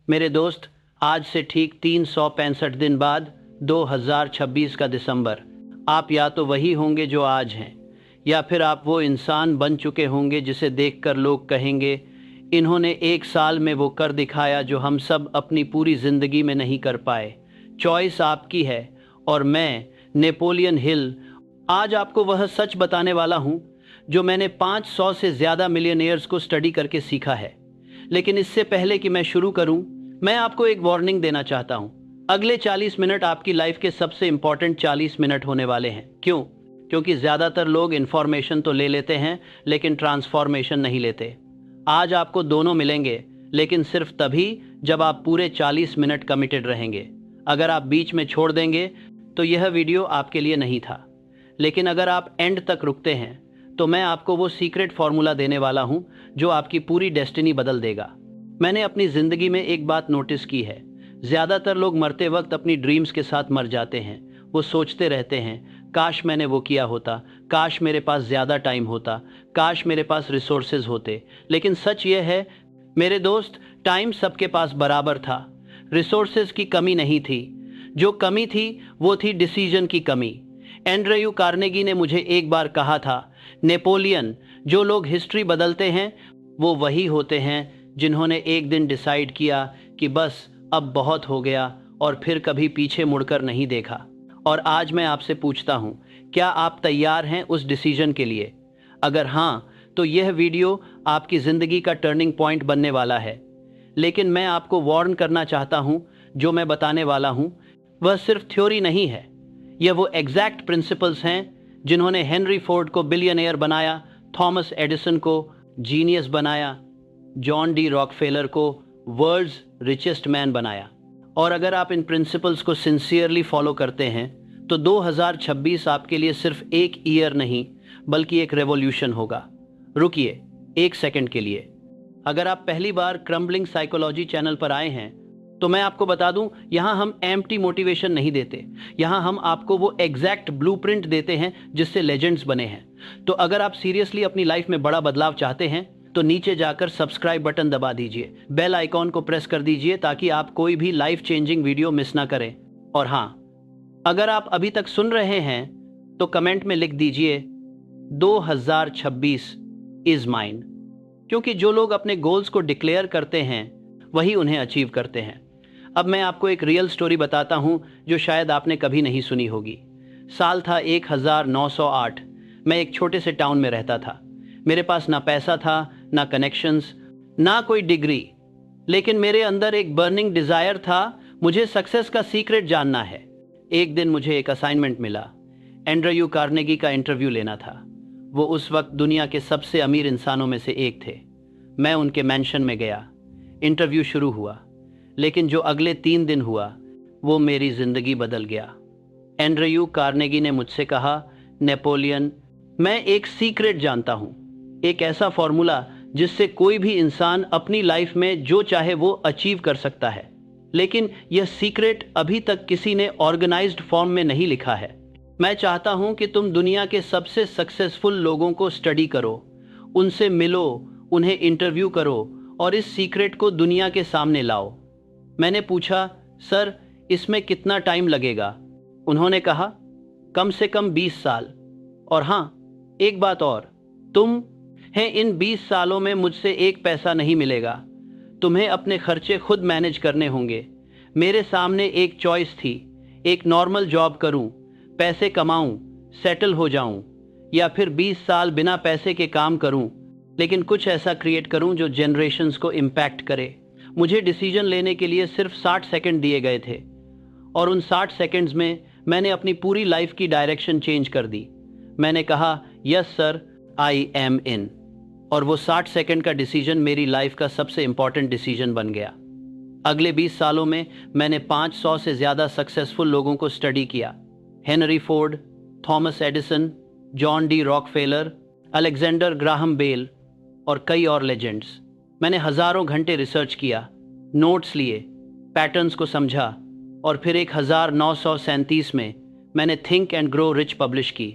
मेरे दोस्त, आज से ठीक 365 दिन बाद 2026 का दिसंबर, आप या तो वही होंगे जो आज हैं, या फिर आप वो इंसान बन चुके होंगे जिसे देखकर लोग कहेंगे, इन्होंने एक साल में वो कर दिखाया जो हम सब अपनी पूरी ज़िंदगी में नहीं कर पाए। चॉइस आपकी है। और मैं, नेपोलियन हिल, आज आपको वह सच बताने वाला हूँ जो मैंने 500 से ज़्यादा मिलियनेयर्स को स्टडी करके सीखा है। लेकिन इससे पहले कि मैं शुरू करूं, मैं आपको एक वार्निंग देना चाहता हूं। अगले 40 मिनट आपकी लाइफ के सबसे इंपॉर्टेंट 40 मिनट होने वाले हैं। क्यों? क्योंकि ज़्यादातर लोग इन्फॉर्मेशन तो ले लेते हैं लेकिन ट्रांसफॉर्मेशन नहीं लेते। आज आपको दोनों मिलेंगे, लेकिन सिर्फ तभी जब आप पूरे 40 मिनट कमिटेड रहेंगे। अगर आप बीच में छोड़ देंगे तो यह वीडियो आपके लिए नहीं था। लेकिन अगर आप एंड तक रुकते हैं तो मैं आपको वो सीक्रेट फॉर्मूला देने वाला हूं जो आपकी पूरी डेस्टिनी बदल देगा। मैंने अपनी ज़िंदगी में एक बात नोटिस की है, ज़्यादातर लोग मरते वक्त अपनी ड्रीम्स के साथ मर जाते हैं। वो सोचते रहते हैं, काश मैंने वो किया होता, काश मेरे पास ज़्यादा टाइम होता, काश मेरे पास रिसोर्सेज होते। लेकिन सच ये है मेरे दोस्त, टाइम सबके पास बराबर था, रिसोर्सेज की कमी नहीं थी। जो कमी थी वो थी डिसीजन की कमी। एंड्रयू कार्नेगी ने मुझे एक बार कहा था, नेपोलियन, जो लोग हिस्ट्री बदलते हैं वो वही होते हैं जिन्होंने एक दिन डिसाइड किया कि बस अब बहुत हो गया और फिर कभी पीछे मुड़कर नहीं देखा। और आज मैं आपसे पूछता हूँ, क्या आप तैयार हैं उस डिसीजन के लिए? अगर हाँ, तो यह वीडियो आपकी ज़िंदगी का टर्निंग पॉइंट बनने वाला है। लेकिन मैं आपको वार्न करना चाहता हूँ, जो मैं बताने वाला हूँ वह सिर्फ थ्योरी नहीं है। यह वो एग्जैक्ट प्रिंसिपल्स हैं जिन्होंने हेनरी फोर्ड को बिलियनेयर बनाया, थॉमस एडिसन को जीनियस बनाया, जॉन डी रॉकफेलर को वर्ल्ड्स रिचेस्ट मैन बनाया। और अगर आप इन प्रिंसिपल्स को सिंसियरली फॉलो करते हैं तो 2026 आपके लिए सिर्फ एक ईयर नहीं बल्कि एक रेवोल्यूशन होगा। रुकिए एक सेकंड के लिए। अगर आप पहली बार क्रम्बलिंग साइकोलॉजी चैनल पर आए हैं तो मैं आपको बता दूं, यहाँ हम एम्प्टी मोटिवेशन नहीं देते। यहाँ हम आपको वो एग्जैक्ट ब्लूप्रिंट देते हैं जिससे लेजेंड्स बने हैं। तो अगर आप सीरियसली अपनी लाइफ में बड़ा बदलाव चाहते हैं तो नीचे जाकर सब्सक्राइब बटन दबा दीजिए, बेल आइकॉन को प्रेस कर दीजिए ताकि आप कोई भी लाइफ चेंजिंग वीडियो मिस ना करें। और हाँ, अगर आप अभी तक सुन रहे हैं तो कमेंट में लिख दीजिए 2026 इज माइन। क्योंकि जो लोग अपने गोल्स को डिक्लेयर करते हैं वही उन्हें अचीव करते हैं। अब मैं आपको एक रियल स्टोरी बताता हूं जो शायद आपने कभी नहीं सुनी होगी। साल था 1908। मैं एक छोटे से टाउन में रहता था। मेरे पास ना पैसा था, ना कनेक्शंस, ना कोई डिग्री, लेकिन मेरे अंदर एक बर्निंग डिज़ायर था, मुझे सक्सेस का सीक्रेट जानना है। एक दिन मुझे एक असाइनमेंट मिला, एंड्रयू कार्नेगी का इंटरव्यू लेना था। वो उस वक्त दुनिया के सबसे अमीर इंसानों में से एक थे। मैं उनके मैंशन में गया। इंटरव्यू शुरू हुआ, लेकिन जो अगले 3 दिन हुआ वो मेरी ज़िंदगी बदल गया। एंड्रयू कार्नेगी ने मुझसे कहा, नेपोलियन, मैं एक सीक्रेट जानता हूँ, एक ऐसा फॉर्मूला जिससे कोई भी इंसान अपनी लाइफ में जो चाहे वो अचीव कर सकता है। लेकिन यह सीक्रेट अभी तक किसी ने ऑर्गेनाइज्ड फॉर्म में नहीं लिखा है। मैं चाहता हूँ कि तुम दुनिया के सबसे सक्सेसफुल लोगों को स्टडी करो, उनसे मिलो, उन्हें इंटरव्यू करो और इस सीक्रेट को दुनिया के सामने लाओ। मैंने पूछा, सर इसमें कितना टाइम लगेगा? उन्होंने कहा, कम से कम 20 साल। और हाँ, एक बात और, तुम हैं, इन 20 सालों में मुझसे एक पैसा नहीं मिलेगा। तुम्हें अपने खर्चे खुद मैनेज करने होंगे। मेरे सामने एक चॉइस थी, एक नॉर्मल जॉब करूं, पैसे कमाऊं, सेटल हो जाऊं, या फिर 20 साल बिना पैसे के काम करूं, लेकिन कुछ ऐसा क्रिएट करूं जो जनरेशन्स को इम्पैक्ट करे। मुझे डिसीजन लेने के लिए सिर्फ 60 सेकंड दिए गए थे और उन 60 सेकंड्स में मैंने अपनी पूरी लाइफ की डायरेक्शन चेंज कर दी। मैंने कहा, यस सर, आई एम इन। और वो 60 सेकंड का डिसीजन मेरी लाइफ का सबसे इंपॉर्टेंट डिसीजन बन गया। अगले 20 सालों में मैंने 500 से ज़्यादा सक्सेसफुल लोगों को स्टडी किया। Henry Ford, Thomas Edison, John D Rockefeller, Alexander Graham Bell और कई और लेजेंड्स। मैंने हज़ारों घंटे रिसर्च किया, नोट्स लिए, पैटर्न्स को समझा और फिर 1937 में मैंने think and grow rich publish की।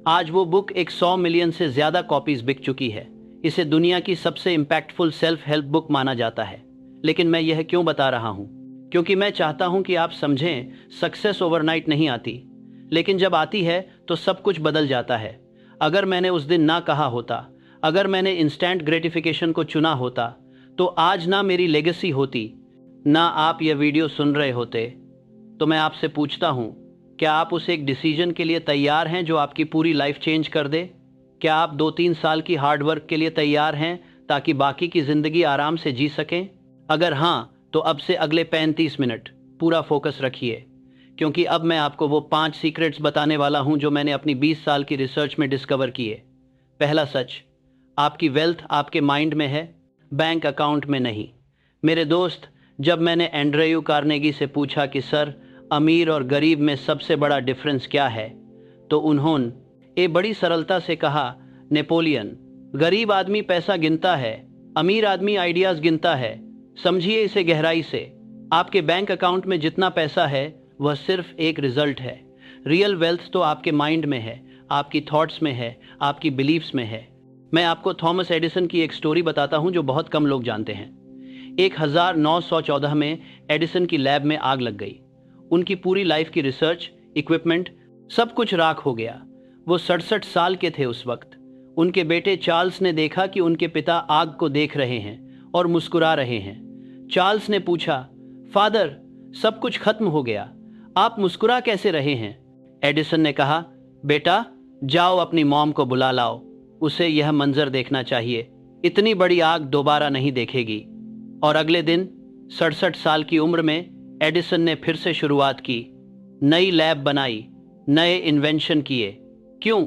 आज वो बुक एक 100 मिलियन से ज़्यादा कॉपीज़ बिक चुकी है। इसे दुनिया की सबसे इम्पैक्टफुल सेल्फ हेल्प बुक माना जाता है। लेकिन मैं यह क्यों बता रहा हूँ? क्योंकि मैं चाहता हूँ कि आप समझें, सक्सेस ओवरनाइट नहीं आती, लेकिन जब आती है तो सब कुछ बदल जाता है। अगर मैंने उस दिन ना कहा होता, अगर मैंने इंस्टेंट ग्रेटिफिकेशन को चुना होता, तो आज ना मेरी लेगेसी होती, ना आप यह वीडियो सुन रहे होते। तो मैं आपसे पूछता हूँ, क्या आप उस एक डिसीजन के लिए तैयार हैं जो आपकी पूरी लाइफ चेंज कर दे? क्या आप 2-3 साल की हार्डवर्क के लिए तैयार हैं ताकि बाकी की ज़िंदगी आराम से जी सकें? अगर हाँ, तो अब से अगले 35 मिनट पूरा फोकस रखिए, क्योंकि अब मैं आपको वो 5 सीक्रेट्स बताने वाला हूँ जो मैंने अपनी 20 साल की रिसर्च में डिस्कवर किए। पहला सच, आपकी वेल्थ आपके माइंड में है, बैंक अकाउंट में नहीं। मेरे दोस्त, जब मैंने एंड्रयू कार्नेगी से पूछा कि सर, अमीर और गरीब में सबसे बड़ा डिफरेंस क्या है, तो उन्होंने बड़ी सरलता से कहा, नेपोलियन, गरीब आदमी पैसा गिनता है, अमीर आदमी आइडियाज़ गिनता है। समझिए इसे गहराई से। आपके बैंक अकाउंट में जितना पैसा है वह सिर्फ एक रिजल्ट है। रियल वेल्थ तो आपके माइंड में है, आपकी थॉट्स में है, आपकी बिलीव्स में है। मैं आपको थॉमस एडिसन की एक स्टोरी बताता हूं जो बहुत कम लोग जानते हैं। 1914 में एडिसन की लैब में आग लग गई। उनकी पूरी लाइफ की रिसर्च, इक्विपमेंट, सब कुछ राख हो गया। वो 67 साल के थे उस वक्त। उनके बेटे चार्ल्स ने देखा कि उनके पिता आग को देख रहे हैं और मुस्कुरा रहे हैं। चार्ल्स ने पूछा, फादर, सब कुछ खत्म हो गया, आप मुस्कुरा कैसे रहे हैं? एडिसन ने कहा, बेटा, जाओ अपनी मॉम को बुला लाओ, उसे यह मंजर देखना चाहिए, इतनी बड़ी आग दोबारा नहीं देखेगी। और अगले दिन 67 साल की उम्र में एडिसन ने फिर से शुरुआत की, नई लैब बनाई, नए इन्वेंशन किए। क्यों?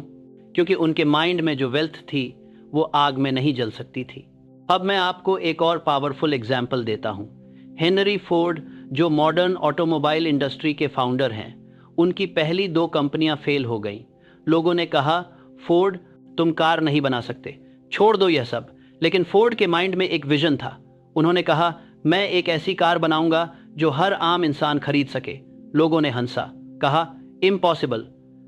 क्योंकि उनके माइंड में जो वेल्थ थी वो आग में नहीं जल सकती थी। अब मैं आपको एक और पावरफुल एग्जाम्पल देता हूँ। हेनरी फोर्ड, जो मॉडर्न ऑटोमोबाइल इंडस्ट्री के फाउंडर हैं, उनकी पहली 2 कंपनियां फेल हो गईं। लोगों ने कहा, फोर्ड, तुम कार नहीं बना सकते, छोड़ दो यह सब। लेकिन फोर्ड के माइंड में एक विजन था। उन्होंने कहा, मैं एक ऐसी कार बनाऊंगा जो हर आम इंसान खरीद सके। लोगों ने हंसा, कहा, इम्पॉसिबल,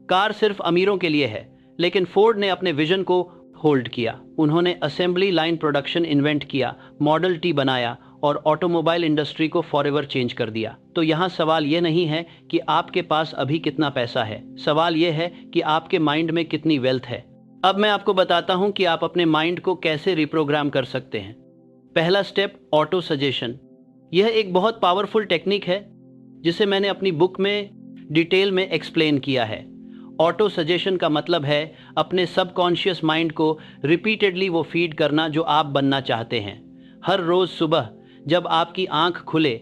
कार सिर्फ अमीरों के लिए है। लेकिन फोर्ड ने अपने विजन को होल्ड किया। उन्होंने असेंबली लाइन प्रोडक्शन इन्वेंट किया, मॉडल टी बनाया और ऑटोमोबाइल इंडस्ट्री को फॉरएवर चेंज कर दिया। तो यहाँ सवाल यह नहीं है कि आपके पास अभी कितना पैसा है, सवाल यह है कि आपके माइंड में कितनी वेल्थ है। अब मैं आपको बताता हूँ कि आप अपने माइंड को कैसे रिप्रोग्राम कर सकते हैं। पहला स्टेप, ऑटो सजेशन। यह एक बहुत पावरफुल टेक्निक है जिसे मैंने अपनी बुक में डिटेल में एक्सप्लेन किया है। ऑटो सजेशन का मतलब है अपने सबकॉन्शियस माइंड को रिपीटेडली वो फीड करना जो आप बनना चाहते हैं। हर रोज़ सुबह जब आपकी आंख खुले,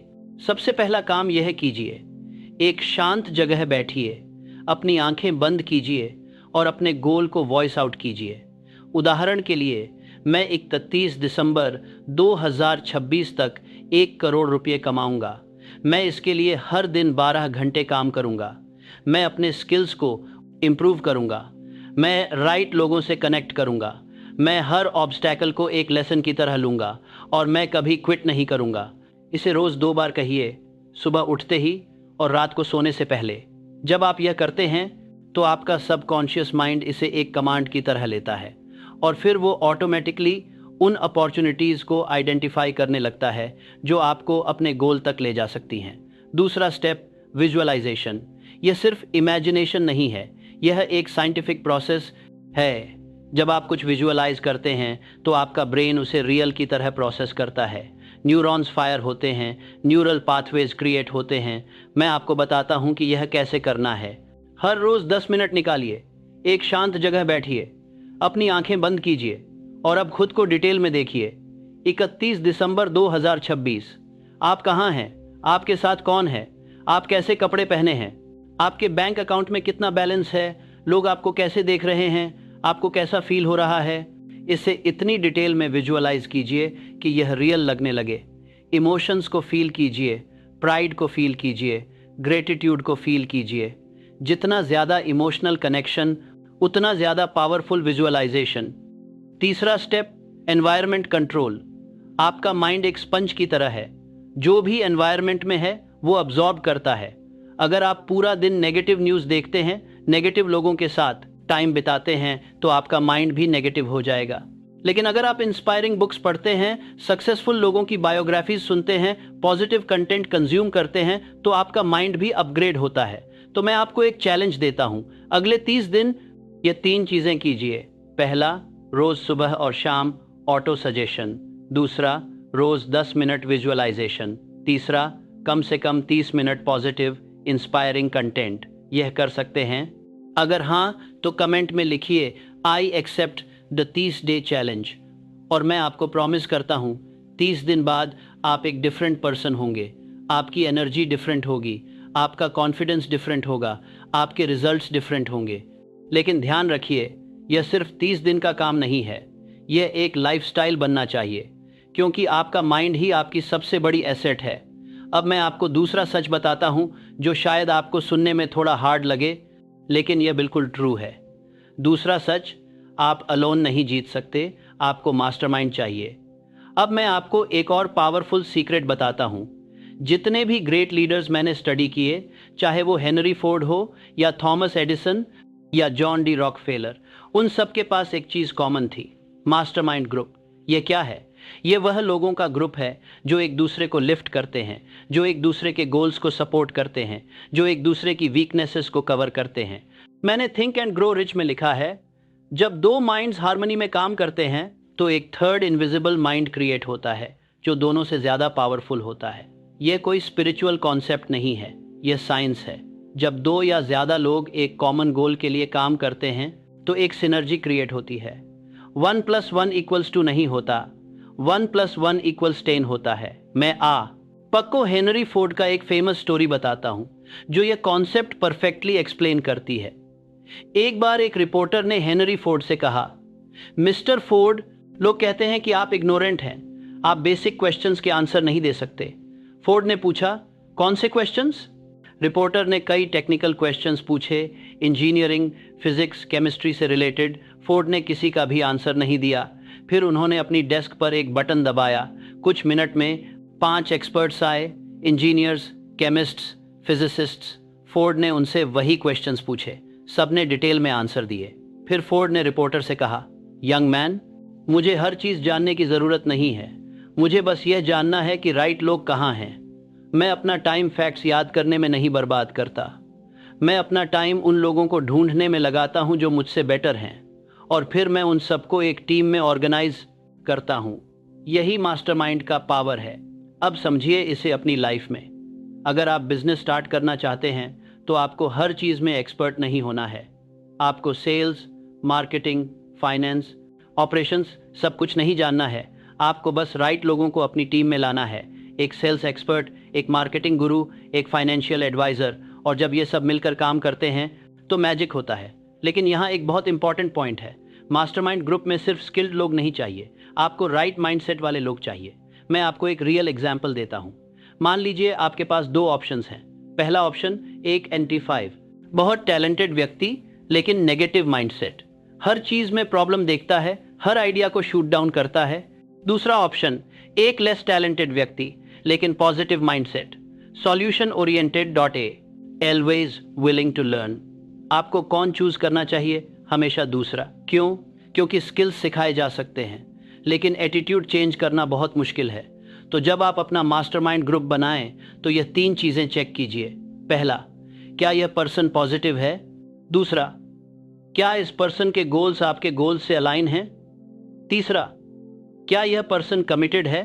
सबसे पहला काम यह कीजिए, एक शांत जगह बैठिए, अपनी आंखें बंद कीजिए और अपने गोल को वॉइस आउट कीजिए। उदाहरण के लिए, मैं 31 दिसंबर 2026 तक 1 करोड़ रुपये कमाऊंगा। मैं इसके लिए हर दिन 12 घंटे काम करूंगा। मैं अपने स्किल्स को इम्प्रूव करूंगा। मैं राइट लोगों से कनेक्ट करूंगा। मैं हर ऑब्स्टैकल को एक लेसन की तरह लूंगा और मैं कभी क्विट नहीं करूंगा। इसे रोज़ 2 बार कहिए, सुबह उठते ही और रात को सोने से पहले। जब आप यह करते हैं तो आपका सबकॉन्शियस माइंड इसे एक कमांड की तरह लेता है और फिर वो ऑटोमेटिकली उन अपॉर्चुनिटीज़ को आइडेंटिफाई करने लगता है जो आपको अपने गोल तक ले जा सकती हैं। दूसरा स्टेप, विजुअलाइजेशन। यह सिर्फ इमेजिनेशन नहीं है, यह एक साइंटिफिक प्रोसेस है। जब आप कुछ विजुअलाइज करते हैं तो आपका ब्रेन उसे रियल की तरह प्रोसेस करता है। न्यूरॉन्स फायर होते हैं, न्यूरल पाथवेज क्रिएट होते हैं। मैं आपको बताता हूं कि यह कैसे करना है। हर रोज़ 10 मिनट निकालिए, एक शांत जगह बैठिए, अपनी आंखें बंद कीजिए और अब खुद को डिटेल में देखिए। 31 दिसंबर 2026, आप कहाँ हैं? आपके साथ कौन है? आप कैसे कपड़े पहने हैं? आपके बैंक अकाउंट में कितना बैलेंस है? लोग आपको कैसे देख रहे हैं? आपको कैसा फील हो रहा है? इसे इतनी डिटेल में विजुअलाइज कीजिए कि यह रियल लगने लगे। इमोशंस को फील कीजिए, प्राइड को फील कीजिए, ग्रेटिट्यूड को फील कीजिए। जितना ज़्यादा इमोशनल कनेक्शन, उतना ज़्यादा पावरफुल विजुअलाइजेशन। तीसरा स्टेप, एनवायरनमेंट कंट्रोल। आपका माइंड एक स्पंज की तरह है, जो भी एनवायरनमेंट में है वो अब्जॉर्ब करता है। अगर आप पूरा दिन नेगेटिव न्यूज़ देखते हैं, नेगेटिव लोगों के साथ टाइम बिताते हैं, तो आपका माइंड भी नेगेटिव हो जाएगा। लेकिन अगर आप इंस्पायरिंग बुक्स पढ़ते हैं, सक्सेसफुल लोगों की बायोग्राफीज सुनते हैं, पॉजिटिव कंटेंट कंज्यूम करते हैं, तो आपका माइंड भी अपग्रेड होता है। तो मैं आपको एक चैलेंज देता हूं, अगले 30 दिन ये 3 चीजें कीजिए। पहला, रोज सुबह और शाम ऑटो सजेशन। दूसरा, रोज 10 मिनट विजुअलाइजेशन। तीसरा, कम से कम 30 मिनट पॉजिटिव इंस्पायरिंग कंटेंट। यह कर सकते हैं? अगर हाँ, तो कमेंट में लिखिए I accept the 30 day challenge. और मैं आपको प्रॉमिस करता हूँ 30 दिन बाद आप एक डिफरेंट पर्सन होंगे। आपकी एनर्जी डिफरेंट होगी, आपका कॉन्फिडेंस डिफरेंट होगा, आपके रिजल्ट्स डिफरेंट होंगे। लेकिन ध्यान रखिए, यह सिर्फ 30 दिन का काम नहीं है, यह एक लाइफस्टाइल बनना चाहिए, क्योंकि आपका माइंड ही आपकी सबसे बड़ी एसेट है। अब मैं आपको दूसरा सच बताता हूँ, जो शायद आपको सुनने में थोड़ा हार्ड लगे, लेकिन यह बिल्कुल ट्रू है। दूसरा सच, आप अलोन नहीं जीत सकते, आपको मास्टरमाइंड चाहिए। अब मैं आपको एक और पावरफुल सीक्रेट बताता हूँ। जितने भी ग्रेट लीडर्स मैंने स्टडी किए, चाहे वो हेनरी फोर्ड हो या थॉमस एडिसन या जॉन डी रॉकफेलर, उन सब के पास एक चीज़ कॉमन थी, मास्टरमाइंड ग्रुप। ये क्या है? ये वह लोगों का ग्रुप है जो एक दूसरे को लिफ्ट करते हैं, जो एक दूसरे के गोल्स को सपोर्ट करते हैं, जो एक दूसरे की वीकनेसेस को कवर करते हैं। मैंने थिंक एंड ग्रो रिच में लिखा है, जब 2 माइंड्स हार्मनी में काम करते हैं तो एक थर्ड इनविजिबल माइंड क्रिएट होता है, जो दोनों से ज़्यादा पावरफुल होता है। यह कोई स्पिरिचुअल कॉन्सेप्ट नहीं है, यह साइंस है। जब 2 या ज़्यादा लोग एक कॉमन गोल के लिए काम करते हैं तो एक सिनर्जी क्रिएट होती है। 1 + 1 = 2 नहीं होता, 1 + 1 = 10 होता है। मैं पक्को हेनरी फोर्ड का एक फेमस स्टोरी बताता हूँ जो यह कॉन्सेप्ट परफेक्टली एक्सप्लेन करती है। एक बार एक रिपोर्टर ने हेनरी फोर्ड से कहा, मिस्टर फोर्ड, लोग कहते हैं कि आप इग्नोरेंट हैं, आप बेसिक क्वेश्चंस के आंसर नहीं दे सकते। फोर्ड ने पूछा, कौन से क्वेश्चंस? रिपोर्टर ने कई टेक्निकल क्वेश्चंस पूछे, इंजीनियरिंग, फिजिक्स, केमिस्ट्री से रिलेटेड। फोर्ड ने किसी का भी आंसर नहीं दिया। फिर उन्होंने अपनी डेस्क पर एक बटन दबाया। कुछ मिनट में 5 एक्सपर्ट्स आए, इंजीनियर्स, केमिस्ट्स, फिजिसिस्ट्स। फोर्ड ने उनसे वही क्वेश्चंस पूछे, सबने डिटेल में आंसर दिए। फिर फोर्ड ने रिपोर्टर से कहा, यंग मैन, मुझे हर चीज़ जानने की ज़रूरत नहीं है, मुझे बस यह जानना है कि राइट लोग कहाँ हैं। मैं अपना टाइम फैक्ट्स याद करने में नहीं बर्बाद करता, मैं अपना टाइम उन लोगों को ढूंढने में लगाता हूं जो मुझसे बेटर हैं, और फिर मैं उन सबको एक टीम में ऑर्गेनाइज करता हूं। यही मास्टरमाइंड का पावर है। अब समझिए इसे अपनी लाइफ में। अगर आप बिजनेस स्टार्ट करना चाहते हैं तो आपको हर चीज़ में एक्सपर्ट नहीं होना है। आपको सेल्स, मार्केटिंग, फाइनेंस, ऑपरेशंस सब कुछ नहीं जानना है। आपको बस राइट लोगों को अपनी टीम में लाना है, एक सेल्स एक्सपर्ट, एक मार्केटिंग गुरु, एक फाइनेंशियल एडवाइज़र। और जब ये सब मिलकर काम करते हैं तो मैजिक होता है। लेकिन यहाँ एक बहुत इंपॉर्टेंट पॉइंट है, मास्टरमाइंड ग्रुप में सिर्फ स्किल्ड लोग नहीं चाहिए, आपको राइट माइंडसेट वाले लोग चाहिए। मैं आपको एक रियल एग्जाम्पल देता हूँ। मान लीजिए आपके पास 2 ऑप्शंस हैं। पहला ऑप्शन, एक NT5, बहुत टैलेंटेड व्यक्ति लेकिन नेगेटिव माइंडसेट, हर चीज़ में प्रॉब्लम देखता है, हर आइडिया को शूट डाउन करता है। दूसरा ऑप्शन, एक लेस टैलेंटेड व्यक्ति लेकिन positive mindset, solution oriented .A, always willing to learn. आपको कौन चूज करना चाहिए? हमेशा दूसरा। क्यों? क्योंकि स्किल्स सिखाए जा सकते हैं लेकिन एटीट्यूड चेंज करना बहुत मुश्किल है। तो जब आप अपना मास्टरमाइंड ग्रुप बनाएं तो यह 3 चीजें चेक कीजिए। पहला, क्या यह पर्सन पॉजिटिव है? दूसरा, क्या इस पर्सन के गोल्स आपके गोल्स से अलाइन हैं? तीसरा, क्या यह पर्सन कमिटेड है?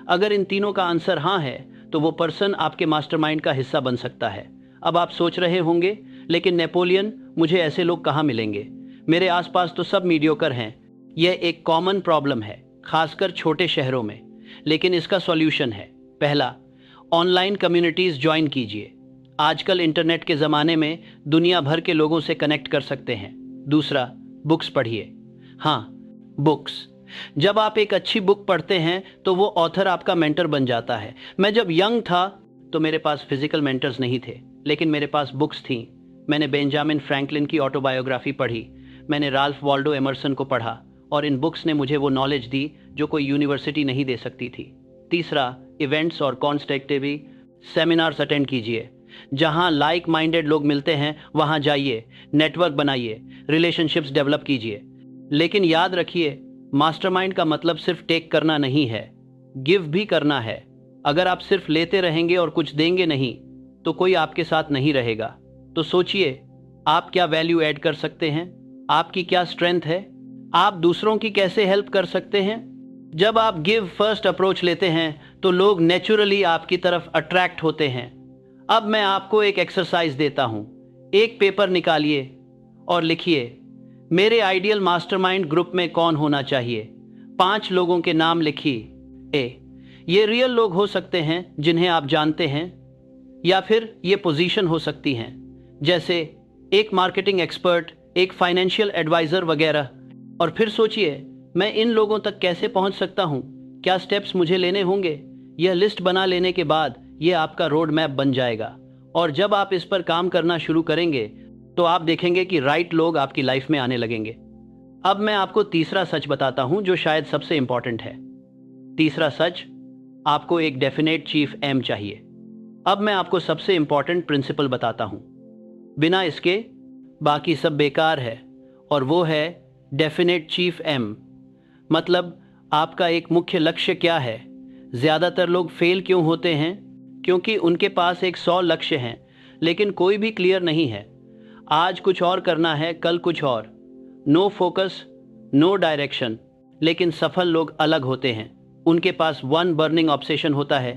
अगर इन तीनों का आंसर हाँ है तो वो पर्सन आपके मास्टरमाइंड का हिस्सा बन सकता है। अब आप सोच रहे होंगे, लेकिन नेपोलियन, मुझे ऐसे लोग कहाँ मिलेंगे? मेरे आसपास तो सब मीडियोकर हैं। यह एक कॉमन प्रॉब्लम है, खासकर छोटे शहरों में। लेकिन इसका सॉल्यूशन है। पहला, ऑनलाइन कम्युनिटीज़ ज्वाइन कीजिए। आजकल इंटरनेट के ज़माने में दुनिया भर के लोगों से कनेक्ट कर सकते हैं। दूसरा, बुक्स पढ़िए। हाँ, बुक्स। जब आप एक अच्छी बुक पढ़ते हैं तो वो ऑथर आपका मेंटर बन जाता है। मैं जब यंग था तो मेरे पास फिजिकल मेंटर्स नहीं थे, लेकिन मेरे पास बुक्स थीं। मैंने बेंजामिन फ्रैंकलिन की ऑटोबायोग्राफी पढ़ी, मैंने राल्फ वॉल्डो एमर्सन को पढ़ा, और इन बुक्स ने मुझे वो नॉलेज दी जो कोई यूनिवर्सिटी नहीं दे सकती थी। तीसरा, इवेंट्स और कॉन्स्ट्रक्टिव सेमिनार्स अटेंड कीजिए। जहां लाइक माइंडेड लोग मिलते हैं वहां जाइए, नेटवर्क बनाइए, रिलेशनशिप्स डेवलप कीजिए। लेकिन याद रखिए, मास्टरमाइंड का मतलब सिर्फ टेक करना नहीं है, गिव भी करना है। अगर आप सिर्फ लेते रहेंगे और कुछ देंगे नहीं तो कोई आपके साथ नहीं रहेगा। तो सोचिए, आप क्या वैल्यू ऐड कर सकते हैं, आपकी क्या स्ट्रेंथ है, आप दूसरों की कैसे हेल्प कर सकते हैं। जब आप गिव फर्स्ट अप्रोच लेते हैं तो लोग नेचुरली आपकी तरफ अट्रैक्ट होते हैं। अब मैं आपको एक एक्सरसाइज देता हूं। एक पेपर निकालिए और लिखिए, मेरे आइडियल मास्टरमाइंड ग्रुप में कौन होना चाहिए। 5 लोगों के नाम लिखिए। ये रियल लोग हो सकते हैं जिन्हें आप जानते हैं, या फिर ये पोजीशन हो सकती हैं, जैसे एक मार्केटिंग एक्सपर्ट, एक फाइनेंशियल एडवाइजर वगैरह। और फिर सोचिए, मैं इन लोगों तक कैसे पहुंच सकता हूं, क्या स्टेप्स मुझे लेने होंगे। यह लिस्ट बना लेने के बाद यह आपका रोड मैप बन जाएगा। और जब आप इस पर काम करना शुरू करेंगे तो आप देखेंगे कि राइट लोग आपकी लाइफ में आने लगेंगे। अब मैं आपको तीसरा सच बताता हूं जो शायद सबसे इंपॉर्टेंट है। तीसरा सच, आपको एक डेफिनेट चीफ एम चाहिए। अब मैं आपको सबसे इंपॉर्टेंट प्रिंसिपल बताता हूं, बिना इसके बाकी सब बेकार है, और वो है डेफिनेट चीफ एम। मतलब आपका एक मुख्य लक्ष्य क्या है। ज़्यादातर लोग फेल क्यों होते हैं? क्योंकि उनके पास एक 100 लक्ष्य हैं लेकिन कोई भी क्लियर नहीं है। आज कुछ और करना है, कल कुछ और। No focus, no direction. लेकिन सफल लोग अलग होते हैं, उनके पास वन बर्निंग ऑब्सेशन होता है।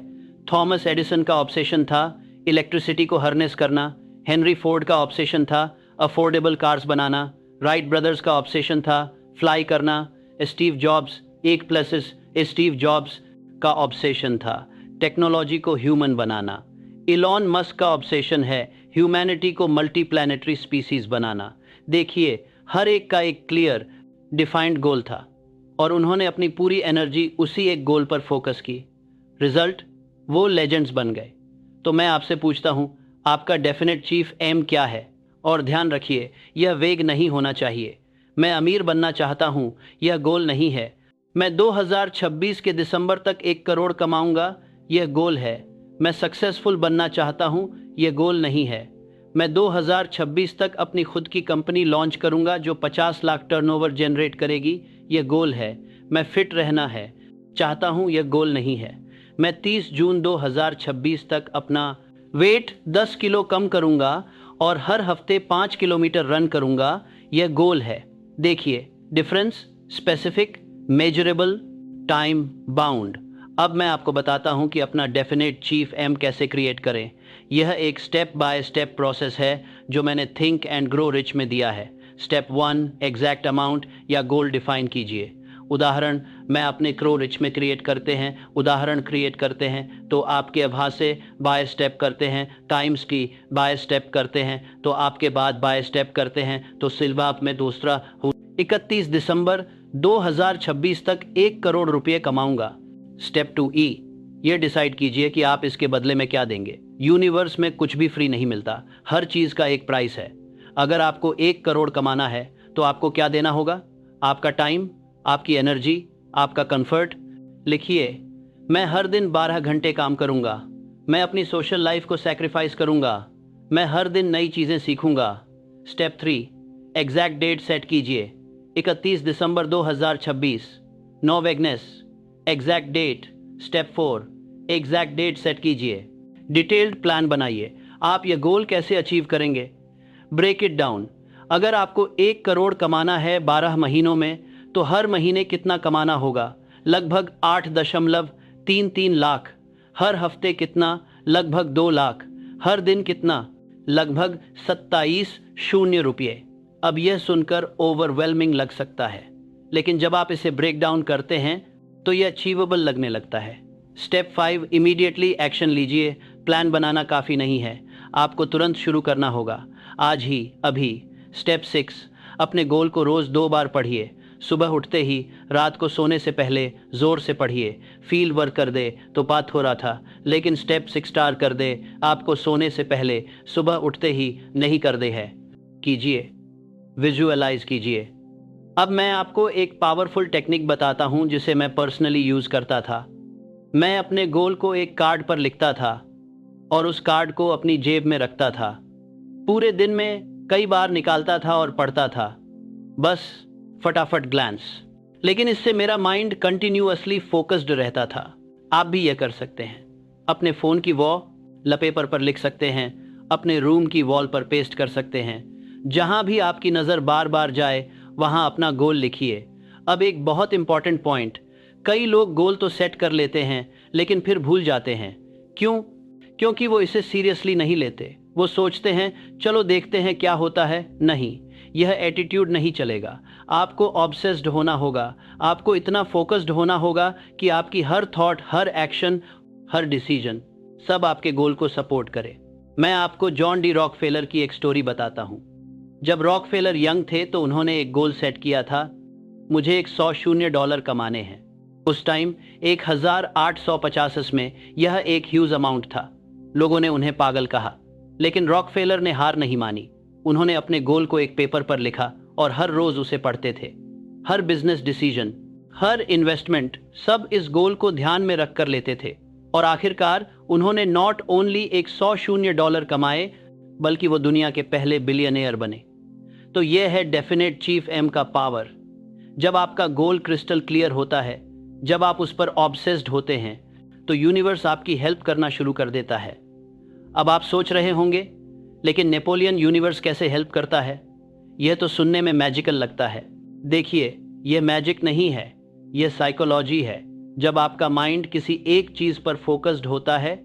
थॉमस एडिसन का ऑब्सेशन था इलेक्ट्रिसिटी को हार्नेस करना। हेनरी फोर्ड का ऑब्सेशन था अफोर्डेबल कार्स बनाना। राइट ब्रदर्स का ऑब्सेशन था फ्लाई करना। स्टीव जॉब्स, एक प्लस स्टीव जॉब्स का ऑब्सेशन था टेक्नोलॉजी को ह्यूमन बनाना। इलॉन मस्क का ऑब्सेशन है ह्यूमैनिटी को मल्टी प्लैनेटरी स्पीसीज बनाना। देखिए, हर एक का एक क्लियर डिफाइंड गोल था और उन्होंने अपनी पूरी एनर्जी उसी एक गोल पर फोकस की। रिजल्ट, वो लेजेंड्स बन गए। तो मैं आपसे पूछता हूँ, आपका डेफिनेट चीफ एम क्या है? और ध्यान रखिए, यह वेग नहीं होना चाहिए। मैं अमीर बनना चाहता हूँ, यह गोल नहीं है। मैं 2026 के दिसंबर तक 1 करोड़ कमाऊंगा, यह गोल है। मैं सक्सेसफुल बनना चाहता हूँ, यह गोल नहीं है। मैं 2026 तक अपनी खुद की कंपनी लॉन्च करूंगा जो 50 लाख टर्नओवर जनरेट करेगी, यह गोल है। मैं फिट रहना है चाहता हूँ, यह गोल नहीं है। मैं 30 जून 2026 तक अपना वेट 10 किलो कम करूंगा और हर हफ्ते 5 किलोमीटर रन करूंगा, यह गोल है। देखिए difference, specific, measurable, time bound. अब मैं आपको बताता हूं कि अपना डेफिनेट चीफ एम कैसे क्रिएट करें। यह एक स्टेप बाय स्टेप प्रोसेस है जो मैंने थिंक एंड ग्रो रिच में दिया है। स्टेप 1, एग्जैक्ट अमाउंट या गोल डिफाइन कीजिए। उदाहरण मैं अपने क्रो रिच में क्रिएट करते हैं, उदाहरण क्रिएट करते हैं तो आपके आभास से बाय स्टेप करते हैं, टाइम्स की बाय स्टेप करते हैं तो आपके बाद बाय स्टेप करते हैं तो सिल्वा में दूसरा 31 दिसंबर 2026 तक 1 करोड़ रुपए कमाऊंगा। स्टेप 2E, ये डिसाइड कीजिए कि आप इसके बदले में क्या देंगे। यूनिवर्स में कुछ भी फ्री नहीं मिलता, हर चीज़ का एक प्राइस है। अगर आपको 1 करोड़ कमाना है तो आपको क्या देना होगा? आपका टाइम, आपकी एनर्जी, आपका कंफर्ट। लिखिए, मैं हर दिन 12 घंटे काम करूंगा। मैं अपनी सोशल लाइफ को सैक्रिफाइस करूंगा। मैं हर दिन नई चीज़ें सीखूंगा। स्टेप 3, एग्जैक्ट डेट सेट कीजिए। 31 दिसंबर 2026, no vagueness, exact date. Step 4, exact date set कीजिए। डिटेल्ड प्लान बनाइए। आप ये गोल कैसे अचीव करेंगे? Break it down. अगर आपको 1 करोड़ कमाना है 12 महीनों में तो हर महीने कितना कमाना होगा? लगभग 8.33 लाख। हर हफ्ते कितना? लगभग 2 लाख। हर दिन कितना? लगभग 27 रुपये। अब यह सुनकर ओवरवेलमिंग लग सकता है, लेकिन जब आप इसे ब्रेक डाउन करते हैं तो यह अचीवेबल लगने लगता है। स्टेप 5, इमीडिएटली एक्शन लीजिए। प्लान बनाना काफ़ी नहीं है, आपको तुरंत शुरू करना होगा, आज ही, अभी। स्टेप 6, अपने गोल को रोज़ 2 बार पढ़िए। सुबह उठते ही, रात को सोने से पहले ज़ोर से पढ़िए। फील्ड वर्क कर दे तो बात हो रहा था, लेकिन स्टेप 6 स्टार कर दे, आपको सोने से पहले, सुबह उठते ही नहीं कर दे है। कीजिए, विजुअलाइज कीजिए। अब मैं आपको एक पावरफुल टेक्निक बताता हूं जिसे मैं पर्सनली यूज़ करता था। मैं अपने गोल को एक कार्ड पर लिखता था और उस कार्ड को अपनी जेब में रखता था। पूरे दिन में कई बार निकालता था और पढ़ता था, बस फटाफट ग्लैंस। लेकिन इससे मेरा माइंड कंटिन्यूअसली फोकस्ड रहता था। आप भी यह कर सकते हैं। अपने फ़ोन की वॉलपेपर पर लिख सकते हैं, अपने रूम की वॉल पर पेस्ट कर सकते हैं। जहां भी आपकी नज़र बार बार जाए वहां अपना गोल लिखिए। अब एक बहुत इंपॉर्टेंट पॉइंट, कई लोग गोल तो सेट कर लेते हैं लेकिन फिर भूल जाते हैं। क्यों? क्योंकि वो इसे सीरियसली नहीं लेते। वो सोचते हैं चलो देखते हैं क्या होता है। नहीं, यह एटीट्यूड नहीं चलेगा। आपको ऑब्सेस्ड होना होगा। आपको इतना फोकस्ड होना होगा कि आपकी हर थॉट, हर एक्शन, हर डिसीजन सब आपके गोल को सपोर्ट करे। मैं आपको जॉन डी रॉकफेलर की एक स्टोरी बताता हूँ। जब रॉकफेलर यंग थे तो उन्होंने एक गोल सेट किया था, मुझे एक $100 कमाने हैं। उस टाइम 1850 में यह एक ह्यूज अमाउंट था। लोगों ने उन्हें पागल कहा, लेकिन रॉकफेलर ने हार नहीं मानी। उन्होंने अपने गोल को एक पेपर पर लिखा और हर रोज उसे पढ़ते थे। हर बिजनेस डिसीजन, हर इन्वेस्टमेंट, सब इस गोल को ध्यान में रखकर लेते थे। और आखिरकार उन्होंने नॉट ओनली एक $100 कमाए, बल्कि वो दुनिया के पहले बिलियनियर बने। तो यह है डेफिनेट चीफ एम का पावर। जब आपका गोल क्रिस्टल क्लियर होता है, जब आप उस पर ऑब्सेस्ड होते हैं, तो यूनिवर्स आपकी हेल्प करना शुरू कर देता है। अब आप सोच रहे होंगे, लेकिन नेपोलियन यूनिवर्स कैसे हेल्प करता है? यह तो सुनने में मैजिकल लगता है। देखिए, यह मैजिक नहीं है, यह साइकोलॉजी है। जब आपका माइंड किसी एक चीज पर फोकस्ड होता है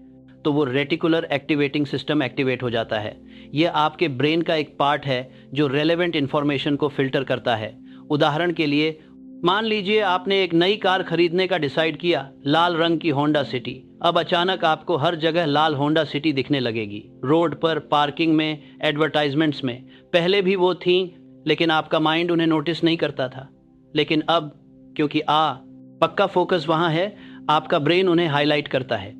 तो वो रेटिकुलर एक्टिवेटिंग सिस्टम एक्टिवेट हो जाता है। यह आपके ब्रेन का एक पार्ट है जो रेलेवेंट इंफॉर्मेशन को फिल्टर करता है। उदाहरण के लिए, मान लीजिए आपने एक नई कार खरीदने का डिसाइड किया, लाल रंग की होंडा सिटी। अब अचानक आपको हर जगह लाल होंडा सिटी दिखने लगेगी, रोड पर, पार्किंग में, एडवर्टाइजमेंट्स में। पहले भी वो थीं, लेकिन आपका माइंड उन्हें नोटिस नहीं करता था। लेकिन अब, क्योंकि पक्का फोकस वहां है, आपका ब्रेन उन्हें हाईलाइट करता है।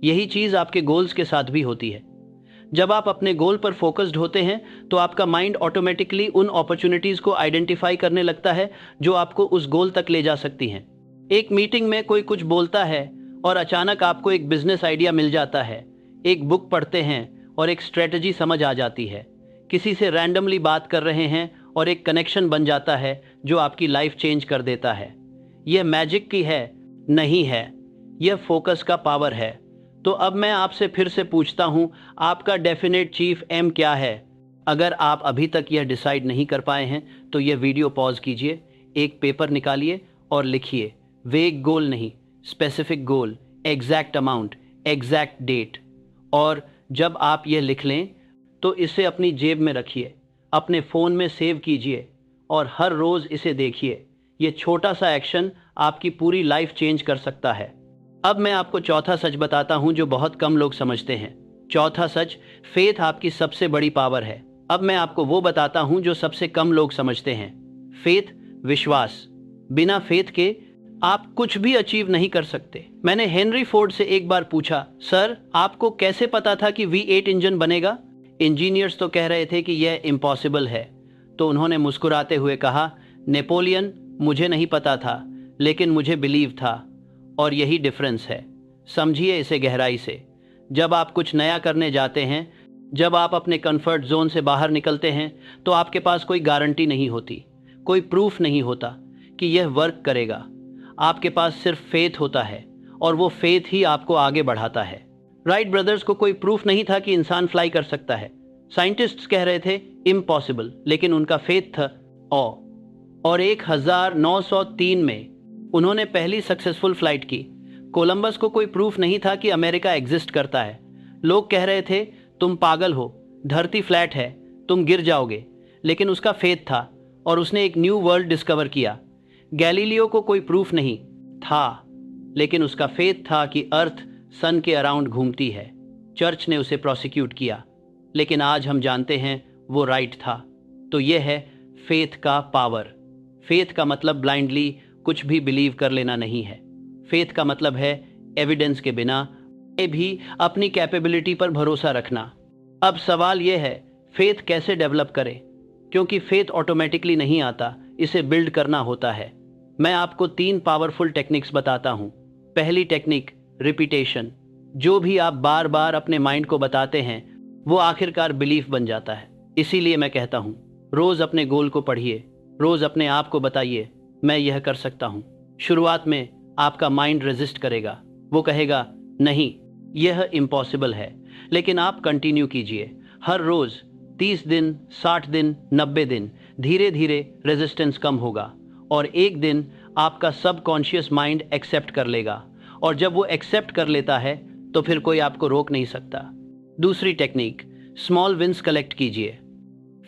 यही चीज आपके गोल्स के साथ भी होती है। जब आप अपने गोल पर फोकस्ड होते हैं तो आपका माइंड ऑटोमेटिकली उन अपॉर्चुनिटीज को आइडेंटिफाई करने लगता है जो आपको उस गोल तक ले जा सकती हैं। एक मीटिंग में कोई कुछ बोलता है और अचानक आपको एक बिजनेस आइडिया मिल जाता है। एक बुक पढ़ते हैं और एक स्ट्रेटजी समझ आ जाती है। किसी से रैंडमली बात कर रहे हैं और एक कनेक्शन बन जाता है जो आपकी लाइफ चेंज कर देता है। यह मैजिक की है? नहीं है, यह फोकस का पावर है। तो अब मैं आपसे फिर से पूछता हूं, आपका डेफिनेट चीफ एम क्या है? अगर आप अभी तक यह डिसाइड नहीं कर पाए हैं तो यह वीडियो पॉज कीजिए, एक पेपर निकालिए और लिखिए। वेग गोल नहीं, specific goal, exact amount, exact date. और जब आप यह लिख लें तो इसे अपनी जेब में रखिए, अपने फ़ोन में सेव कीजिए और हर रोज़ इसे देखिए। ये छोटा सा एक्शन आपकी पूरी लाइफ चेंज कर सकता है। अब मैं आपको चौथा सच बताता हूं जो बहुत कम लोग समझते हैं। चौथा सच, फेथ आपकी सबसे बड़ी पावर है। अब मैं आपको वो बताता हूं जो सबसे कम लोग समझते हैं। फेथ, विश्वास। बिना फेथ के आप कुछ भी अचीव नहीं कर सकते। मैंने हेनरी फोर्ड से एक बार पूछा, सर आपको कैसे पता था कि V8 इंजन बनेगा? इंजीनियर्स तो कह रहे थे कि यह इम्पॉसिबल है। तो उन्होंने मुस्कुराते हुए कहा, नेपोलियन, मुझे नहीं पता था, लेकिन मुझे बिलीव था। और यही डिफरेंस है। समझिए इसे गहराई से। जब आप कुछ नया करने जाते हैं, जब आप अपने कंफर्ट जोन से बाहर निकलते हैं, तो आपके पास कोई गारंटी नहीं होती, कोई प्रूफ नहीं होता कि यह वर्क करेगा। आपके पास सिर्फ फेथ होता है और वो फेथ ही आपको आगे बढ़ाता है। राइट ब्रदर्स को कोई प्रूफ नहीं था कि इंसान फ्लाई कर सकता है। साइंटिस्ट्स कह रहे थे इम्पॉसिबल, लेकिन उनका फेथ था ऑ। और 1903 में उन्होंने पहली सक्सेसफुल फ्लाइट की। कोलंबस को कोई प्रूफ नहीं था कि अमेरिका एग्जिस्ट करता है। लोग कह रहे थे तुम पागल हो, धरती फ्लैट है, तुम गिर जाओगे। लेकिन उसका फेथ था और उसने एक न्यू वर्ल्ड डिस्कवर किया। गैलीलियो को कोई प्रूफ नहीं था, लेकिन उसका फेथ था कि अर्थ सन के अराउंड घूमती है। चर्च ने उसे प्रोसिक्यूट किया, लेकिन आज हम जानते हैं वो राइट था। तो यह है फेथ का पावर। फेथ का मतलब ब्लाइंडली कुछ भी बिलीव कर लेना नहीं है। फेथ का मतलब है एविडेंस के बिना भी अपनी कैपेबिलिटी पर भरोसा रखना। अब सवाल यह है, फेथ कैसे डेवलप करें? क्योंकि फेथ ऑटोमेटिकली नहीं आता, इसे बिल्ड करना होता है। मैं आपको 3 पावरफुल टेक्निक्स बताता हूं। पहली टेक्निक, रिपीटेशन। जो भी आप बार बार अपने माइंड को बताते हैं वो आखिरकार बिलीफ बन जाता है। इसीलिए मैं कहता हूं, रोज अपने गोल को पढ़िए, रोज अपने आप को बताइए, मैं यह कर सकता हूँ। शुरुआत में आपका माइंड रेजिस्ट करेगा, वो कहेगा नहीं यह इम्पॉसिबल है, लेकिन आप कंटिन्यू कीजिए। हर रोज 30 दिन, 60 दिन, 90 दिन, धीरे धीरे रेजिस्टेंस कम होगा और एक दिन आपका सबकॉन्शियस माइंड एक्सेप्ट कर लेगा, और जब वो एक्सेप्ट कर लेता है तो फिर कोई आपको रोक नहीं सकता। दूसरी टेक्निक, स्मॉल विंस कलेक्ट कीजिए।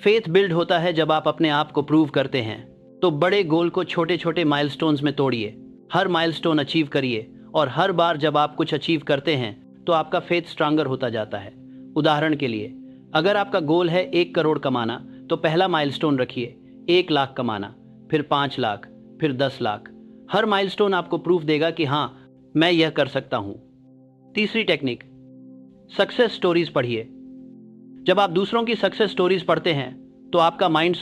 फेथ बिल्ड होता है जब आप अपने आप को प्रूव करते हैं, तो बड़े गोल को छोटे छोटे माइलस्टोन्स में तोड़िए। हर माइलस्टोन अचीव करिए, और हर बार जब आप कुछ अचीव करते हैं तो आपका फेथ स्ट्रांगर होता जाता है। उदाहरण के लिए, अगर आपका गोल है 1 करोड़ कमाना, तो पहला माइलस्टोन रखिए 1 लाख कमाना, फिर 5 लाख, फिर 10 लाख। हर माइलस्टोन आपको प्रूफ देगा कि हाँ, मैं यह कर सकता हूं। तीसरी टेक्निक, सक्सेस स्टोरीज पढ़िए। जब आप दूसरों की सक्सेस स्टोरीज पढ़ते हैं तो आपका माइंड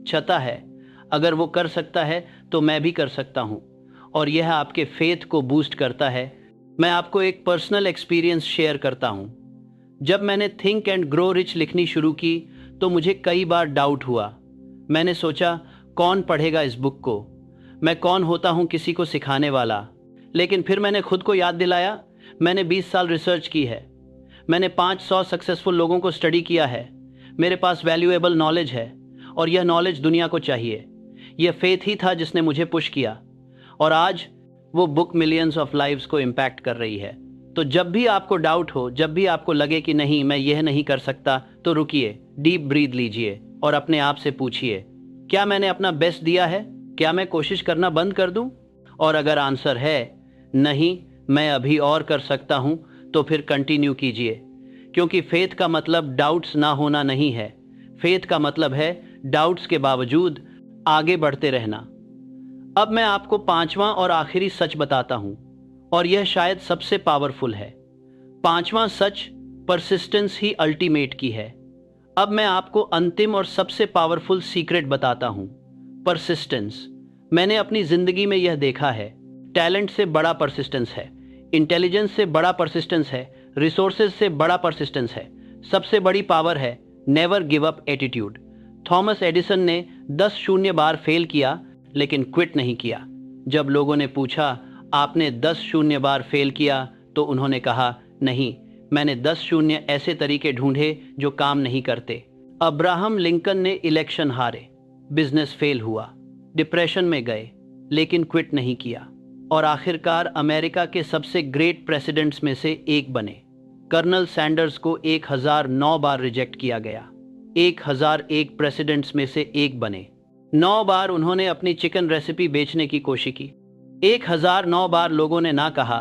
छता है, अगर वो कर सकता है तो मैं भी कर सकता हूं, और यह आपके फेथ को बूस्ट करता है। मैं आपको एक पर्सनल एक्सपीरियंस शेयर करता हूं। जब मैंने थिंक एंड ग्रो रिच लिखनी शुरू की तो मुझे कई बार डाउट हुआ। मैंने सोचा, कौन पढ़ेगा इस बुक को, मैं कौन होता हूं किसी को सिखाने वाला। लेकिन फिर मैंने खुद को याद दिलाया, मैंने 20 साल रिसर्च की है, मैंने 500 सक्सेसफुल लोगों को स्टडी किया है, मेरे पास वैल्यूएबल नॉलेज है, और यह नॉलेज दुनिया को चाहिए। यह फेथ ही था जिसने मुझे पुश किया, और आज वो बुक मिलियंस ऑफ लाइव्स को इम्पैक्ट कर रही है। तो जब भी आपको डाउट हो, जब भी आपको लगे कि नहीं मैं यह नहीं कर सकता, तो रुकिए, डीप ब्रीथ लीजिए और अपने आप से पूछिए, क्या मैंने अपना बेस्ट दिया है? क्या मैं कोशिश करना बंद कर दूं? और अगर आंसर है नहीं, मैं अभी और कर सकता हूं, तो फिर कंटिन्यू कीजिए। क्योंकि फेथ का मतलब डाउट्स ना होना नहीं है, फेथ का मतलब है डाउट्स के बावजूद आगे बढ़ते रहना। अब मैं आपको 5वां और आखिरी सच बताता हूं, और यह शायद सबसे पावरफुल है। 5वां सच परसिस्टेंस ही अल्टीमेट की है। अब मैं आपको अंतिम और सबसे पावरफुल सीक्रेट बताता हूं, परसिस्टेंस। मैंने अपनी जिंदगी में यह देखा है, टैलेंट से बड़ा परसिस्टेंस है, इंटेलिजेंस से बड़ा परसिस्टेंस है, रिसोर्सेज से बड़ा परसिस्टेंस है, सबसे बड़ी पावर है never give up attitude. Thomas Edison ने 10 शून्य बार फेल किया, लेकिन क्विट नहीं किया। जब लोगों ने पूछा, आपने 10 शून्य बार फेल किया, तो उन्होंने कहा, नहीं, मैंने 10 शून्य ऐसे तरीके ढूंढे जो काम नहीं करते। अब्राहम लिंकन ने इलेक्शन हारे, बिजनेस फेल हुआ, डिप्रेशन में गए, लेकिन क्विट नहीं किया, और आखिरकार अमेरिका के सबसे ग्रेट प्रेसिडेंट्स में से एक बने। कर्नल सैंडर्स को 1009 बार रिजेक्ट किया गया, 1001 प्रेसिडेंट्स में से एक बने। 9 बार उन्होंने अपनी चिकन रेसिपी बेचने की कोशिश की, 1009 बार लोगों ने ना कहा,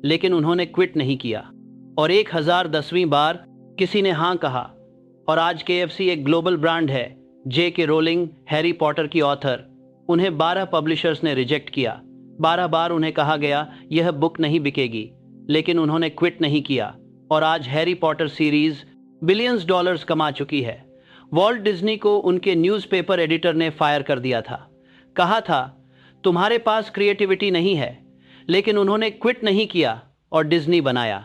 लेकिन उन्होंने क्विट नहीं किया, और 1010वीं बार किसी ने हाँ कहा। और आज KFC एक ग्लोबल ब्रांड है। J.K. रोलिंग, हैरी पॉटर की ऑथर, उन्हें 12 पब्लिशर्स ने रिजेक्ट किया। 12 बार उन्हें कहा गया यह बुक नहीं बिकेगी, लेकिन उन्होंने क्विट नहीं किया, और आज Harry Potter series billions dollars कमा चुकी है। वॉल्ट डिज्नी को उनके न्यूज़पेपर एडिटर ने फायर कर दिया था, कहा था तुम्हारे पास क्रिएटिविटी नहीं है, लेकिन उन्होंने क्विट नहीं किया और डिज्नी बनाया।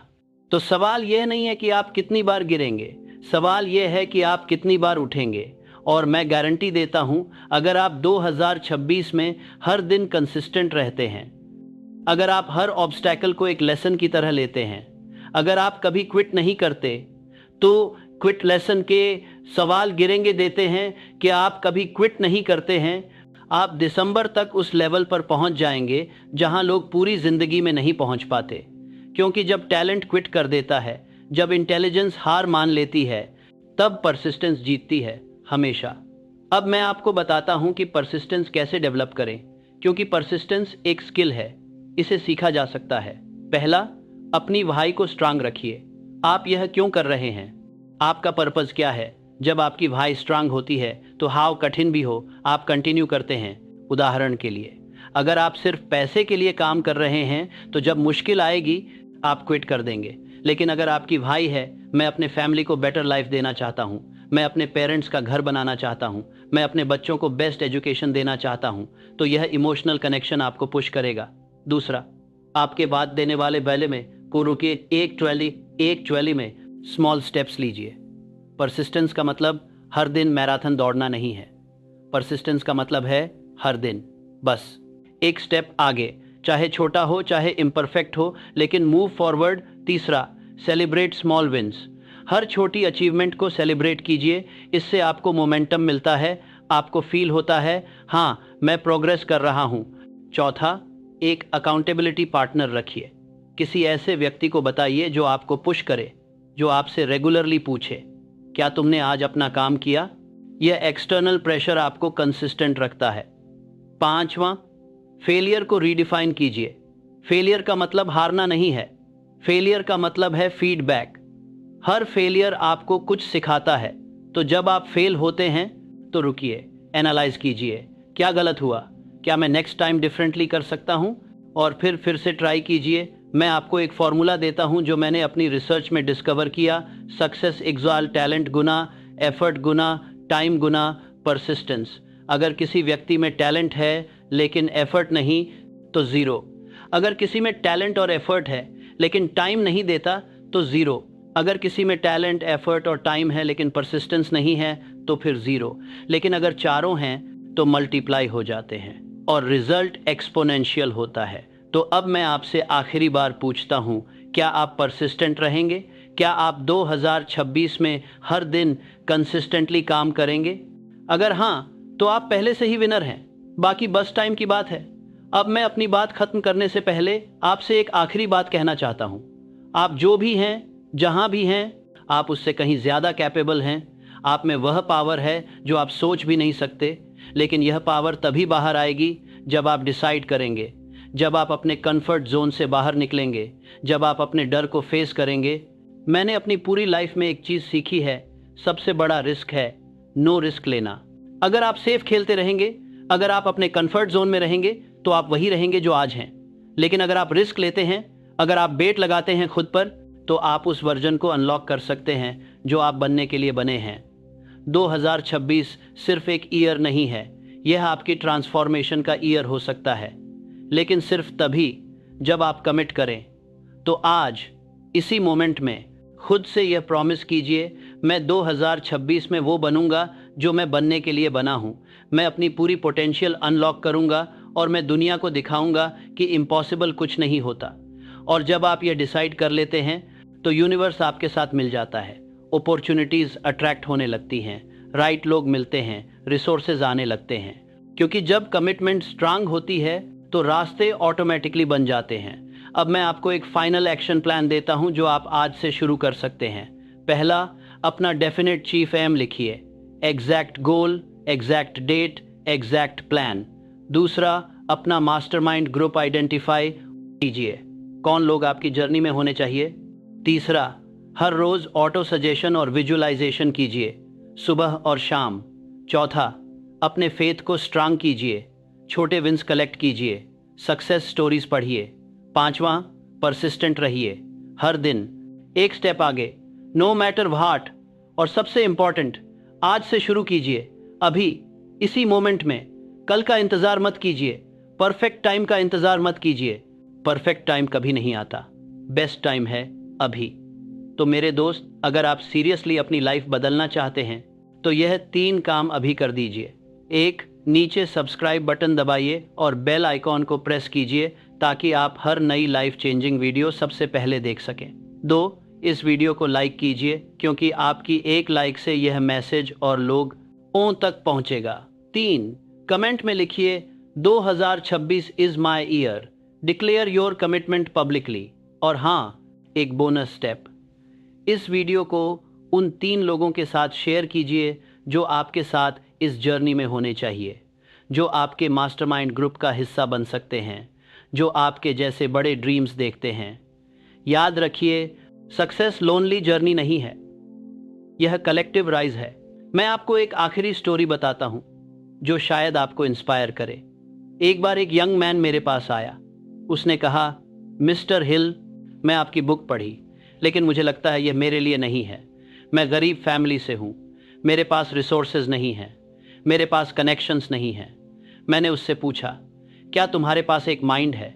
तो सवाल यह नहीं है कि आप कितनी बार गिरेंगे, सवाल यह है कि आप कितनी बार उठेंगे। और मैं गारंटी देता हूं, अगर आप 2026 में हर दिन कंसिस्टेंट रहते हैं, अगर आप हर ऑब्स्टैकल को एक लेसन की तरह लेते हैं, अगर आप कभी क्विट नहीं करते, तो क्विट लेसन के सवाल गिरेंगे देते हैं कि आप कभी क्विट नहीं करते हैं, आप दिसंबर तक उस लेवल पर पहुंच जाएंगे जहां लोग पूरी जिंदगी में नहीं पहुंच पाते। क्योंकि जब टैलेंट क्विट कर देता है, जब इंटेलिजेंस हार मान लेती है, तब परसिस्टेंस जीतती है हमेशा। अब मैं आपको बताता हूं कि परसिस्टेंस कैसे डेवलप करें, क्योंकि परसिस्टेंस एक स्किल है, इसे सीखा जा सकता है। पहला, अपनी व्हाई को स्ट्रांग रखिए। आप यह क्यों कर रहे हैं, आपका पर्पस क्या है? जब आपकी व्हाई स्ट्रांग होती है तो हाव कठिन भी हो, आप कंटिन्यू करते हैं। उदाहरण के लिए, अगर आप सिर्फ पैसे के लिए काम कर रहे हैं तो जब मुश्किल आएगी आप क्विट कर देंगे। लेकिन अगर आपकी व्हाई है, मैं अपने फैमिली को बेटर लाइफ देना चाहता हूं, मैं अपने पेरेंट्स का घर बनाना चाहता हूं, मैं अपने बच्चों को बेस्ट एजुकेशन देना चाहता हूं, तो यह इमोशनल कनेक्शन आपको पुश करेगा। दूसरा, आपके बात देने वाले बैले में को रुकिए, एक ट्वेली में स्मॉल स्टेप्स लीजिए। परसिस्टेंस का मतलब हर दिन मैराथन दौड़ना नहीं है, परसिस्टेंस का मतलब है हर दिन बस एक स्टेप आगे, चाहे छोटा हो चाहे इम्परफेक्ट हो, लेकिन मूव फॉरवर्ड। तीसरा, सेलिब्रेट स्मॉल विंस। हर छोटी अचीवमेंट को सेलिब्रेट कीजिए, इससे आपको मोमेंटम मिलता है, आपको फील होता है हाँ मैं प्रोग्रेस कर रहा हूँ। चौथा, एक अकाउंटेबिलिटी पार्टनर रखिए। किसी ऐसे व्यक्ति को बताइए जो आपको पुश करे, जो आपसे रेगुलरली पूछे क्या तुमने आज अपना काम किया। यह एक्सटर्नल प्रेशर आपको कंसिस्टेंट रखता है। पांचवा, फेलियर को रीडिफाइन कीजिए। फेलियर का मतलब हारना नहीं है, फेलियर का मतलब है फीडबैक। हर फेलियर आपको कुछ सिखाता है। तो जब आप फेल होते हैं तो रुकिए, एनालाइज कीजिए क्या गलत हुआ, क्या मैं नेक्स्ट टाइम डिफरेंटली कर सकता हूँ, और फिर से ट्राई कीजिए। मैं आपको एक फॉर्मूला देता हूँ जो मैंने अपनी रिसर्च में डिस्कवर किया। सक्सेस इक्वल टैलेंट गुना एफर्ट गुना टाइम गुना परसिस्टेंस। अगर किसी व्यक्ति में टैलेंट है लेकिन एफर्ट नहीं तो ज़ीरो। अगर किसी में टैलेंट और एफर्ट है लेकिन टाइम नहीं देता तो ज़ीरो। अगर किसी में टैलेंट एफर्ट और टाइम है लेकिन परसिस्टेंस नहीं है तो फिर ज़ीरो। लेकिन अगर चारों हैं तो मल्टीप्लाई हो जाते हैं और रिजल्ट एक्सपोनेंशियल होता है। तो अब मैं आपसे आखिरी बार पूछता हूँ, क्या आप परसिस्टेंट रहेंगे? क्या आप 2026 में हर दिन कंसिस्टेंटली काम करेंगे? अगर हाँ तो आप पहले से ही विनर हैं, बाकी बस टाइम की बात है। अब मैं अपनी बात खत्म करने से पहले आपसे एक आखिरी बात कहना चाहता हूँ। आप जो भी हैं, जहाँ भी हैं, आप उससे कहीं ज़्यादा कैपेबल हैं। आप में वह पावर है जो आप सोच भी नहीं सकते, लेकिन यह पावर तभी बाहर आएगी जब आप डिसाइड करेंगे, जब आप अपने कंफर्ट जोन से बाहर निकलेंगे, जब आप अपने डर को फेस करेंगे। मैंने अपनी पूरी लाइफ में एक चीज़ सीखी है, सबसे बड़ा रिस्क है नो रिस्क लेना। अगर आप सेफ खेलते रहेंगे, अगर आप अपने कंफर्ट जोन में रहेंगे तो आप वही रहेंगे जो आज हैं। लेकिन अगर आप रिस्क लेते हैं, अगर आप बेट लगाते हैं खुद पर, तो आप उस वर्जन को अनलॉक कर सकते हैं जो आप बनने के लिए बने हैं। 2026 सिर्फ एक ईयर नहीं है, यह आपकी ट्रांसफॉर्मेशन का ईयर हो सकता है, लेकिन सिर्फ तभी जब आप कमिट करें। तो आज इसी मोमेंट में खुद से यह प्रॉमिस कीजिए, मैं 2026 में वो बनूंगा जो मैं बनने के लिए बना हूँ। मैं अपनी पूरी पोटेंशियल अनलॉक करूंगा और मैं दुनिया को दिखाऊंगा कि इम्पॉसिबल कुछ नहीं होता। और जब आप ये डिसाइड कर लेते हैं तो यूनिवर्स आपके साथ मिल जाता है, अपॉर्चुनिटीज़ अट्रैक्ट होने लगती हैं, राइट लोग मिलते हैं, रिसोर्सेज आने लगते हैं। क्योंकि जब कमिटमेंट स्ट्रांग होती है तो रास्ते ऑटोमेटिकली बन जाते हैं। अब मैं आपको एक फाइनल एक्शन प्लान देता हूं जो आप आज से शुरू कर सकते हैं। पहला, अपना डेफिनेट चीफ एम लिखिए, एग्जैक्ट गोल, एग्जैक्ट डेट, एग्जैक्ट प्लान। दूसरा, अपना मास्टरमाइंड ग्रुप आइडेंटिफाई कीजिए, कौन लोग आपकी जर्नी में होने चाहिए। तीसरा, हर रोज ऑटो सजेशन और विजुअलाइजेशन कीजिए, सुबह और शाम। चौथा, अपने फेथ को स्ट्रांग कीजिए, छोटे विंस कलेक्ट कीजिए, सक्सेस स्टोरीज पढ़िए। पांचवा, परसिस्टेंट रहिए, हर दिन एक स्टेप आगे, नो मैटर व्हाट। और सबसे इंपॉर्टेंट, आज से शुरू कीजिए, अभी इसी मोमेंट में। कल का इंतजार मत कीजिए, परफेक्ट टाइम का इंतजार मत कीजिए, परफेक्ट टाइम कभी नहीं आता, बेस्ट टाइम है अभी। तो मेरे दोस्त, अगर आप सीरियसली अपनी लाइफ बदलना चाहते हैं तो यह 3 काम अभी कर दीजिए। 1, नीचे सब्सक्राइब बटन दबाइए और बेल आइकॉन को प्रेस कीजिए ताकि आप हर नई लाइफ चेंजिंग वीडियो सबसे पहले देख सकें। 2, इस वीडियो को लाइक कीजिए क्योंकि आपकी एक लाइक से यह मैसेज और लोगों तक पहुंचेगा। 3, कमेंट में लिखिए 2026 is my year, declare your commitment publicly. और हाँ, एक बोनस स्टेप, इस वीडियो को उन 3 लोगों के साथ शेयर कीजिए जो आपके साथ इस जर्नी में होने चाहिए, जो आपके मास्टरमाइंड ग्रुप का हिस्सा बन सकते हैं, जो आपके जैसे बड़े ड्रीम्स देखते हैं। याद रखिए, सक्सेस लोनली जर्नी नहीं है, यह कलेक्टिव राइज है। मैं आपको एक आखिरी स्टोरी बताता हूँ जो शायद आपको इंस्पायर करे। एक बार एक यंग मैन मेरे पास आया, उसने कहा, मिस्टर हिल, मैं आपकी बुक पढ़ी लेकिन मुझे लगता है यह मेरे लिए नहीं है। मैं गरीब फैमिली से हूँ, मेरे पास रिसोर्सेज नहीं हैं, मेरे पास कनेक्शंस नहीं हैं। मैंने उससे पूछा, क्या तुम्हारे पास एक माइंड है?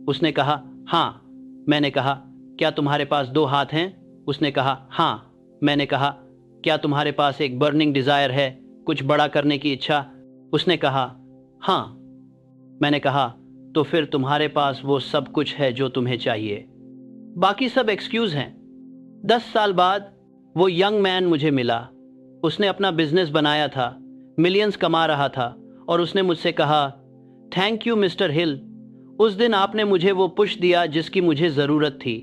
उसने कहा, हाँ। मैंने कहा, क्या तुम्हारे पास 2 हाथ हैं? उसने कहा, हाँ। मैंने कहा, क्या तुम्हारे पास एक बर्निंग डिज़ायर है, कुछ बड़ा करने की इच्छा? उसने कहा, हाँ। मैंने कहा, तो फिर तुम्हारे पास वो सब कुछ है जो तुम्हें चाहिए, बाकी सब एक्सक्यूज हैं। 10 साल बाद वो यंग मैन मुझे मिला। उसने अपना बिजनेस बनाया था, मिलियंस कमा रहा था, और उसने मुझसे कहा, थैंक यू मिस्टर हिल, उस दिन आपने मुझे वो पुश दिया जिसकी मुझे ज़रूरत थी।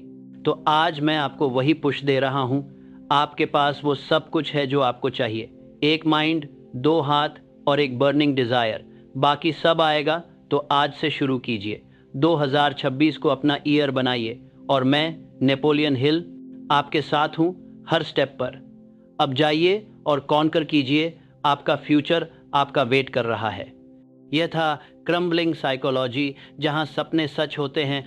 तो आज मैं आपको वही पुश दे रहा हूँ। आपके पास वो सब कुछ है जो आपको चाहिए, एक माइंड, 2 हाथ और एक बर्निंग डिज़ायर, बाकी सब आएगा। तो आज से शुरू कीजिए, 2026 को अपना ईयर बनाइए, और मैं नेपोलियन हिल आपके साथ हूँ हर स्टेप पर। अब जाइए और कॉन्कर कीजिए, आपका फ्यूचर आपका वेट कर रहा है। यह था क्रम्बलिंग साइकोलॉजी, जहां सपने सच होते हैं।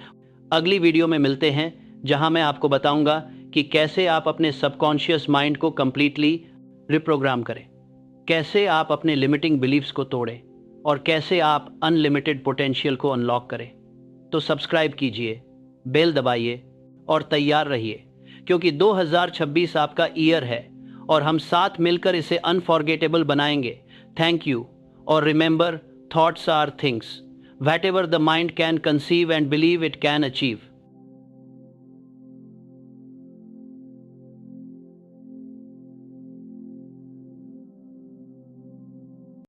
अगली वीडियो में मिलते हैं, जहां मैं आपको बताऊंगा कि कैसे आप अपने सबकॉन्शियस माइंड को कंप्लीटली रिप्रोग्राम करें, कैसे आप अपने लिमिटिंग बिलीव्स को तोड़ें, और कैसे आप अनलिमिटेड पोटेंशियल को अनलॉक करें। तो सब्सक्राइब कीजिए, बेल दबाइए और तैयार रहिए, क्योंकि 2026 आपका ईयर है और हम साथ मिलकर इसे अनफॉरगेटेबल बनाएंगे। थैंक यू, और remember, thoughts are things. Whatever the mind can conceive and believe, it can achieve.